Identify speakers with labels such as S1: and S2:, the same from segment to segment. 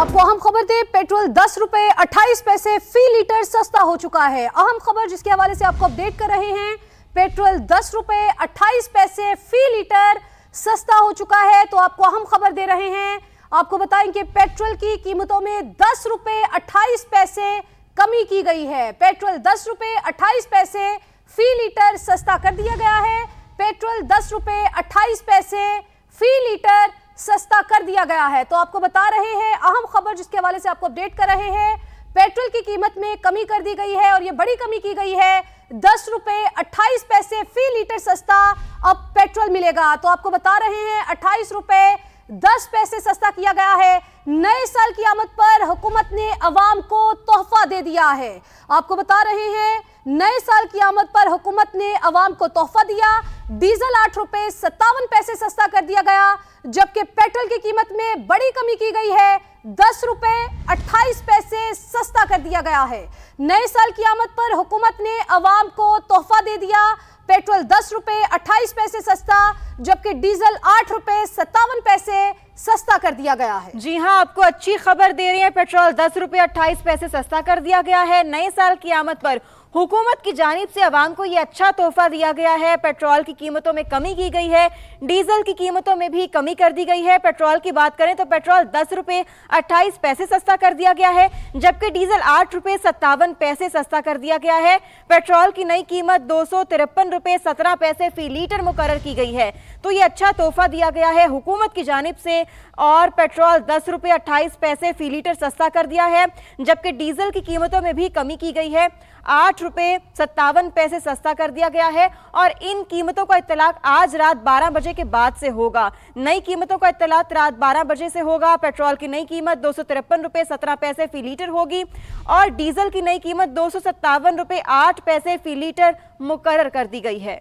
S1: आपको अहम खबर दे, पेट्रोल 10 रुपए 28 पैसे फी लीटर सस्ता हो चुका है। अहम खबर जिसके हवाले से आपको अपडेट कर रहे हैं, पेट्रोल 10 रुपए 28 पैसे फी लीटर सस्ता हो चुका है। तो आपको अहम खबर दे रहे हैं, आपको बताएं कि पेट्रोल की कीमतों में 10 रुपए 28 पैसे कमी की गई है। पेट्रोल 10 रुपए 28 पैसे फी लीटर सस्ता कर दिया गया है। पेट्रोल 10 रुपए 28 पैसे फी लीटर सस्ता कर दिया गया है। तो आपको बता रहे हैं, अहम खबर जिसके हवाले से आपको अपडेट कर रहे हैं, पेट्रोल की कीमत में कमी कर दी गई है और ये बड़ी कमी की गई है। 10 रुपए 28 पैसे फी लीटर सस्ता अब पेट्रोल मिलेगा। तो आपको बता रहे हैं, 28 रुपए 10 पैसे सस्ता किया गया है। नए साल की आमद पर हुकूमत ने अवाम को तोहफा दे दिया है। आपको बता रहे हैं, नए साल की आमद पर हुकूमत ने अवाम को तोहफा दिया। डीजल 8 रुपए 57 पैसे सस्ता कर दिया गया, जबकि पेट्रोल की कीमत में बड़ी कमी की गई है। 10 रुपए 28 पैसे सस्ता कर दिया गया है। नए साल की आमद पर हुकूमत ने अवाम को तोहफा दे दिया। पेट्रोल 10 रुपए 28 पैसे सस्ता, जबकि डीजल 8 रुपए 57 पैसे सस्ता कर दिया गया है।
S2: जी हां, आपको अच्छी खबर दे रही है, पेट्रोल 10 रुपए 28 पैसे सस्ता कर दिया गया है। नए साल की आमद पर हुकूमत की जानिब से अवाम को ये अच्छा तोहफा दिया गया है। पेट्रोल की कीमतों में कमी की गई है, डीजल की कीमतों में भी कमी कर दी गई है। पेट्रोल की बात करें तो पेट्रोल 10 रुपए 28 पैसे सस्ता कर दिया गया है, जबकि डीजल 8 रुपए 57 पैसे सस्ता कर दिया गया है। पेट्रोल की नई कीमत 253 रुपए 17 पैसे फी लीटर मुकर्रर की गई है। तो ये अच्छा तोहफा दिया गया है हुकूमत की जानिब से, और पेट्रोल 10 रुपए 28 पैसे फी लीटर सस्ता कर दिया है, जबकि डीजल की कीमतों में भी कमी की गई है। 8 रुपए 57 पैसे सस्ता कर दिया गया है, और इन कीमतों का इत्तलाक आज रात 12 बजे के बाद से होगा। नई कीमतों का इत्तलाक रात 12 बजे से होगा। पेट्रोल की नई कीमत 253 रुपए 17 पैसे फी लीटर होगी, और डीजल की नई कीमत 257 रुपए 8 पैसे फी लीटर मुकर्रर कर दी गई है।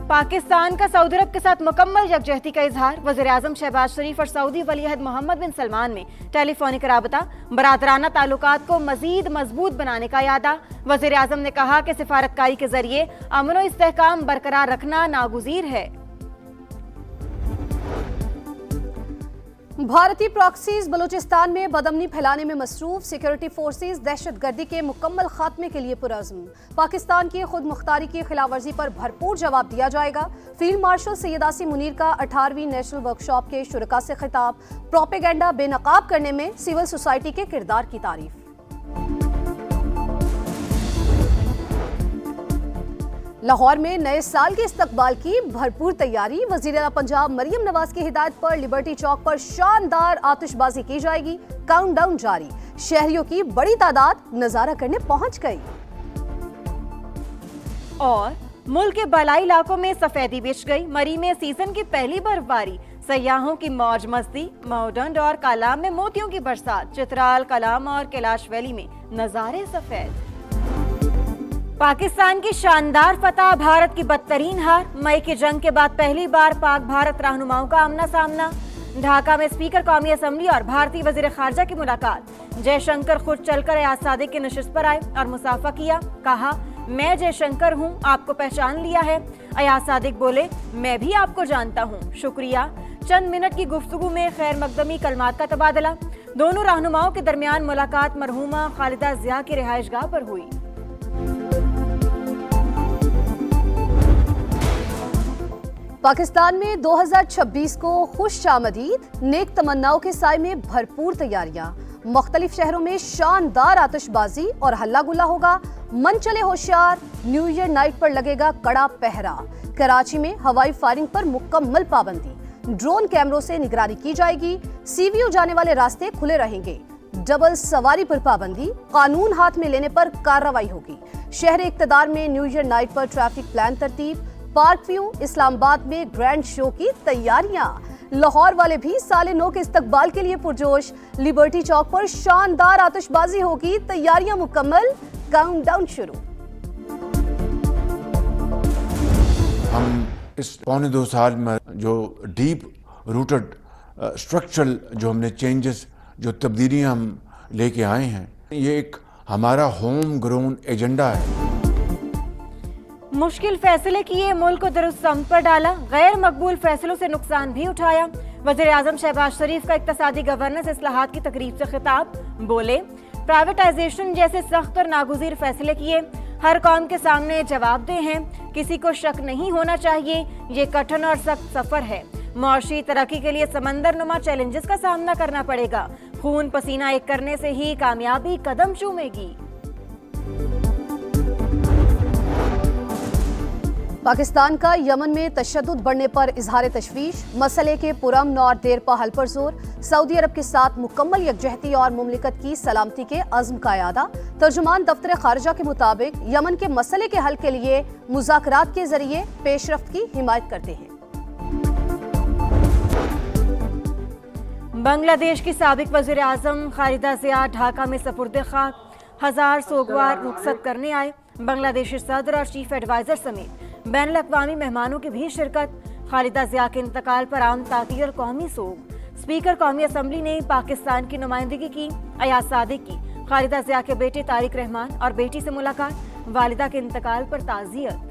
S2: पाकिस्तान का सऊदी अरब के साथ मुकम्मल यकजहती का इजहार। वज़ीर-ए-आज़म शहबाज शरीफ और सऊदी वली-अहद मोहम्मद बिन सलमान में टेलीफोनिक राबता, बरादराना ताल्लुकात को मजीद मजबूत बनाने का इरादा। वज़ीर-ए-आज़म ने कहा कि सिफारतकारी के जरिए अमन और इस्तेहकाम बरकरार रखना नागुज़ीर है।
S1: भारतीय प्रॉक्सीज बलूचिस्तान में बदअमनी फैलाने में मसरूफ। सिक्योरिटी फोर्सेज दहशतगर्दी के मुकम्मल खात्मे के लिए पुरअज़्म। पाकिस्तान की खुद मुख्तारी की खिलाफवर्जी पर भरपूर जवाब दिया जाएगा। फील्ड मार्शल सैयद आसिम मुनीर का 18वीं नेशनल वर्कशॉप के शुरका से खिताब। प्रोपेगेंडा बेनकाब करने में सिविल सोसाइटी के किरदार की तारीफ। लाहौर में नए साल के इस्तकबाल की भरपूर तैयारी। वज़ीर आला पंजाब मरियम नवाज की हिदायत पर लिबर्टी चौक पर शानदार आतिशबाजी की जाएगी। काउंटडाउन जारी, शहरियों की बड़ी तादाद नजारा करने पहुंच गई।
S2: और मुल्क के बलाई इलाकों में सफेदी बिछ गई। मरी में सीजन की पहली बर्फबारी, सयाहों की मौज मस्ती। माउडंड और कालाम में मोतियों की बरसात। चित्राल, कलाम और कैलाश वैली में नजारे सफेद। पाकिस्तान की शानदार फतह, भारत की बदतरीन हार। मई की जंग के बाद पहली बार पाक भारत रहनुमाओं का आमना सामना। ढाका में स्पीकर कौमी असम्बली और भारतीय वजीर खारजा की मुलाकात। जयशंकर खुद चलकर अयाज सादिक की नशिस्त पर आए और मुसाफा किया। कहा, मैं जयशंकर हूँ, आपको पहचान लिया है। अयाज सादिक बोले, मैं भी आपको जानता हूँ, शुक्रिया। चंद मिनट की गुफ्तगू में खैर मकदमी कलमात का तबादला। दोनों रहनुमाओं के दरमियान मुलाकात मरहूमा खालिदा जिया की रिहाइशगाह पर हुई।
S1: पाकिस्तान में 2026 को खुशामदीद। नेक तमन्नाओं के साए में भरपूर तैयारियां। मुख्तलिफ शहरों में शानदार आतिशबाजी और हल्ला गुल्ला होगा। मन चले होशियार, न्यू ईयर नाइट पर लगेगा कड़ा पहरा। कराची में हवाई फायरिंग पर मुकम्मल पाबंदी। ड्रोन कैमरों से निगरानी की जाएगी। सीवीओ जाने वाले रास्ते खुले रहेंगे। डबल सवारी पर पाबंदी। कानून हाथ में लेने पर कार्रवाई होगी। शहर इक्तदार में न्यू ईयर नाइट पर ट्रैफिक प्लान तरतीब। पार्क व्यू इस्लामाबाद में ग्रैंड शो की तैयारियां। लाहौर वाले भी साले नौ के इस्तकबाल के लिए पुरजोश। लिबर्टी चौक पर शानदार आतिशबाजी होगी। तैयारियां मुकम्मल, काउंटडाउन शुरू।
S3: हम इस पौने 2 साल में जो डीप रूटेड स्ट्रक्चरल जो हमने चेंजेस, जो तब्दीलियां हम लेके आए हैं, ये एक हमारा होम ग्रोन एजेंडा है।
S2: मुश्किल फैसले किए, मुल्क को दुरुस्त समत पर डाला। गैर मकबूल फैसलों से नुकसान भी उठाया। वज़ीर आज़म शहबाज शरीफ का इक्तिसादी गवर्नेंस इस्लाहात की तकरीब से खिताब, बोले प्राइवेटाइजेशन जैसे सख्त और नागुज़ीर फैसले किए, हर कौम के सामने जवाबदेह हैं, किसी को शक नहीं होना चाहिए, ये कठिन और सख्त सफर है, मुआशी तरक्की के लिए समंदर नुमा चैलेंजेस का सामना करना पड़ेगा, खून पसीना एक करने से ही कामयाबी कदम चूमेगी।
S1: पाकिस्तान का यमन में तशद्दुद बढ़ने पर इजहार तशवीश, मसले के पुरअमन और देरपा हल पर जोर, सऊदी अरब के साथ मुकम्मल यकजहती और मुमलिकत की सलामती के अज़्म का इरादा। तर्जुमान दफ्तर खारजा के मुताबिक यमन के मसले के हल के लिए मुज़ाकरात के जरिए पेशरफ्त की हिमायत करते हैं।
S2: बांग्लादेश की साबिक वज़ीर आज़म खालिदा ज़िया ढाका में सपुर्द खाक, 1000 सोगवार रुखसत करने आए। बांग्लादेशी सदर और चीफ एडवाइजर समेत बैनुल अक़वामी मेहमानों की भी शिरकत। खालिदा ज़िया के इंतकाल पर आम तातीर और कौमी सोग। स्पीकर कौमी असम्बली ने पाकिस्तान की नुमाइंदगी की। अयाज सादिक की खालिदा ज़िया के बेटे तारिक रहमान और बेटी से मुलाकात, वालिदा के इंतकाल पर ताज़ियत।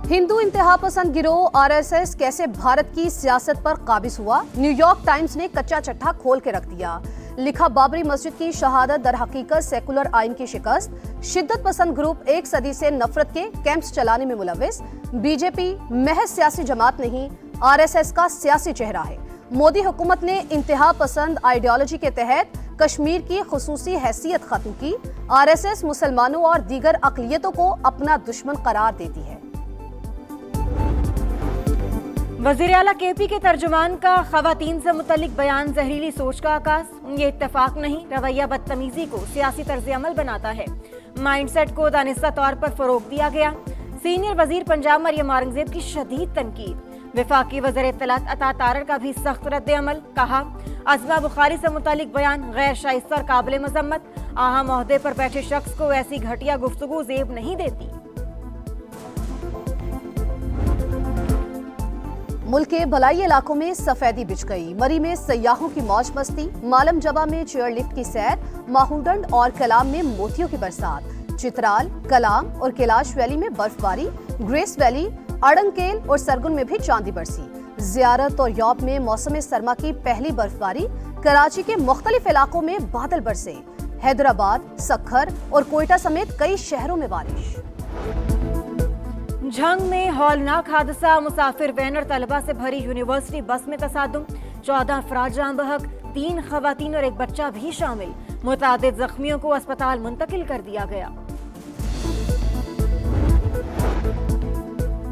S1: हिंदू इंतहा पसंद गिरोह आरएसएस कैसे भारत की सियासत पर काबिज हुआ, न्यूयॉर्क टाइम्स ने कच्चा चट्टा खोल के रख दिया। लिखा, बाबरी मस्जिद की शहादत दर हकीकत सेकुलर आइन की शिकस्त, शिद्दत पसंद ग्रुप एक सदी से नफरत के कैंप्स चलाने में मुलविस, बीजेपी महज सियासी जमात नहीं आरएसएस का सियासी चेहरा है। मोदी हुकूमत ने इंतहा पसंद आइडियोलॉजी के तहत कश्मीर की खुसूसी हैसियत खत्म की। आरएसएस मुसलमानों और दीगर अक़लियतों को अपना दुश्मन करार देती है।
S2: वज़ीर आला केपी के तर्जुमान का ख़वातीन से मुतल्लिक बयान जहरीली सोच का आकाश, ये इत्तेफाक नहीं, रवैया बदतमीजी को सियासी तर्ज अमल बनाता है। माइंडसेट को दानिस्ता तौर पर फ़रोग़ दिया गया। सीनियर वज़ीर पंजाब मरियम औरंगज़ेब की शदीद तनकीद। वफाकी वज़ीर इत्तलात अता तारर का भी सख्त रद्द अमल, कहा अज़मा बुखारी से मुतल्लिक बयान गैर शाइस्ता और काबिल मज़म्मत, अहम ओहदे पर बैठे शख्स को ऐसी घटिया गुफ्तगू ज़ेब नहीं देती।
S1: मुल्क के भलाई इलाकों में सफेदी बिछ गई। मरी में सयाहों की मौज मस्ती, मालम जबा में चेयर लिफ्ट की सैर, माहूडंड और कलाम में मोतियों की बरसात, चित्राल, कलाम और कैलाश वैली में बर्फबारी, ग्रेस वैली, अड़ंगकेल और सरगुन में भी चांदी बरसी। जियारत और यौब में मौसम सरमा की पहली बर्फबारी, कराची के मुख्तलिफ इलाकों में बादल बरसे, हैदराबाद, सक्खर और कोयटा समेत कई शहरों में बारिश।
S2: झंग में हौलनाक हादसा, मुसाफिर वैन और तलबा से भरी यूनिवर्सिटी बस में तसादुम, 14 अफराद जान बहक, 3 खवातीन और एक बच्चा भी शामिल। मुतादिद जख्मियों को अस्पताल मुंतकिल कर दिया गया।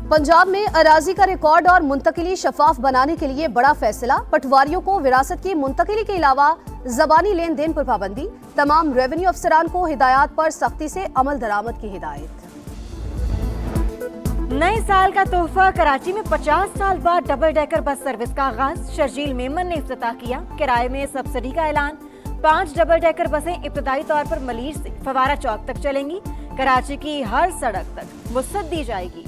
S1: पंजाब में अराजी का रिकॉर्ड और मुंतकिली शफाफ बनाने के लिए बड़ा फैसला, पटवारियों को विरासत की मुंतकिली के अलावा जबानी लेन देन पर पाबंदी, तमाम रेवेन्यू अफसरान को हिदायत पर सख्ती से अमल दरामद की हिदायत।
S2: नए साल का तोहफा, कराची में 50 साल बाद डबल डेकर बस सर्विस का आगाज, शर्जील मेमन ने इफ्तिताह किया। किराए में सब्सिडी का ऐलान, 5 डबल डेकर बसें इब्तदाई तौर पर मलीर से फवारा चौक तक चलेंगी। कराची की हर सड़क तक वुसअत दी जाएगी।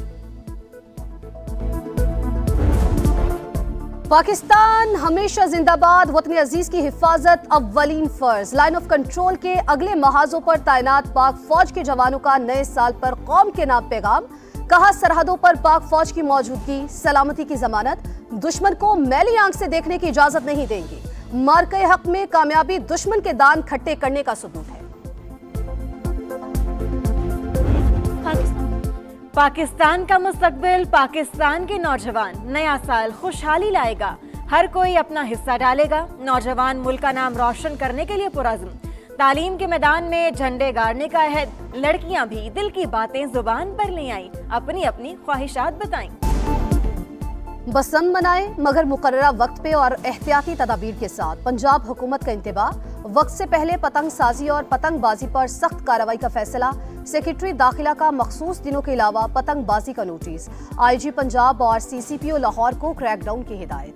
S1: पाकिस्तान हमेशा जिंदाबाद, वतन अजीज की हिफाजत अव्वलीन फर्ज। लाइन ऑफ कंट्रोल के अगले महाजों पर तैनात पाक फौज के जवानों का नए साल पर कौम के नाम पैगाम, कहा सरहदों पर पाक फौज की मौजूदगी सलामती की जमानत, दुश्मन को मैली आंख से देखने की इजाजत नहीं देंगे। मार्के हक में कामयाबी दुश्मन के दान खट्टे करने का सबूत है।
S2: पाकिस्तान का मुस्तकबिल, पाकिस्तान के नौजवान, नया साल खुशहाली लाएगा, हर कोई अपना हिस्सा डालेगा। नौजवान मुल्क का नाम रोशन करने के लिए पुरअज़्म, तालीम के मैदान में झंडे गाड़ने का अहद, लड़कियां भी दिल की बातें जुबान पर ले आईं, अपनी अपनी ख्वाहिशात बताईं।
S1: बसंत मनाए मगर मुकर्ररा वक्त पे और एहतियाती तदाबीर के साथ। पंजाब हुकूमत का इंतबाह, वक्त से पहले पतंग साजी और पतंगबाजी पर सख्त कार्रवाई का फैसला। सेक्रेटरी दाखिला का मखसूस दिनों के अलावा पतंगबाजी का नोटिस। IG पंजाब और CCPO लाहौर को क्रैकडाउन की हिदायत।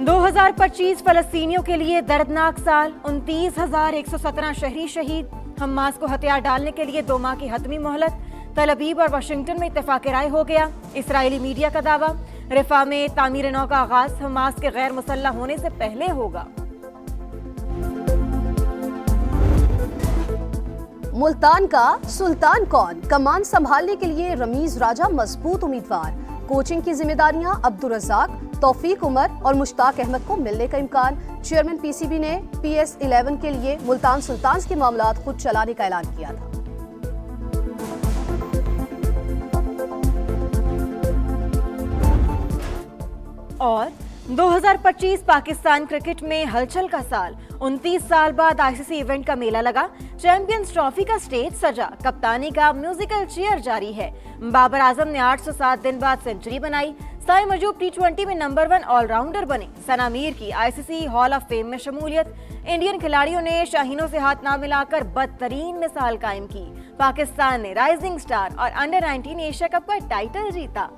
S2: दो 2025 फलस्तीनियों के लिए दर्दनाक साल, 29,117 शहरी शहीद। हमास को हथियार डालने के लिए 2 माह की हतमी मोहलत, तल अवीव और वाशिंगटन में इत्तेफाक राय हो गया। इसराइली मीडिया का दावा, रिफा में तामीर नौ का आगाज हमास के गैर मुसल्लह होने से पहले होगा।
S1: मुल्तान का सुल्तान कौन? कमान संभालने के लिए रमीज राजा मजबूत उम्मीदवार। कोचिंग की जिम्मेदारियां अब्दुल रज़ाक, तौफीक उमर और मुश्ताक अहमद को मिलने का इम्कान। चेयरमैन पीसीबी ने PS11 के लिए मुल्तान सुल्तान्स के मामलात खुद चलाने का ऐलान किया था।
S2: और 2025 पाकिस्तान क्रिकेट में हलचल का साल। 29 साल बाद ICC इवेंट का मेला लगा। चैंपियंस ट्रॉफी का स्टेज सजा। कप्तानी का म्यूजिकल चेयर जारी है। बाबर आजम ने 807 दिन बाद सेंचुरी बनाई। साई मजूब T20 में नंबर 1 ऑलराउंडर बने। सना मीर की ICC हॉल ऑफ फेम में शमूलियत। इंडियन खिलाड़ियों ने शाहीनों से हाथ ना मिलाकर बदतरीन मिसाल कायम की। पाकिस्तान ने राइजिंग स्टार और अंडर 19 एशिया कप का टाइटल जीता।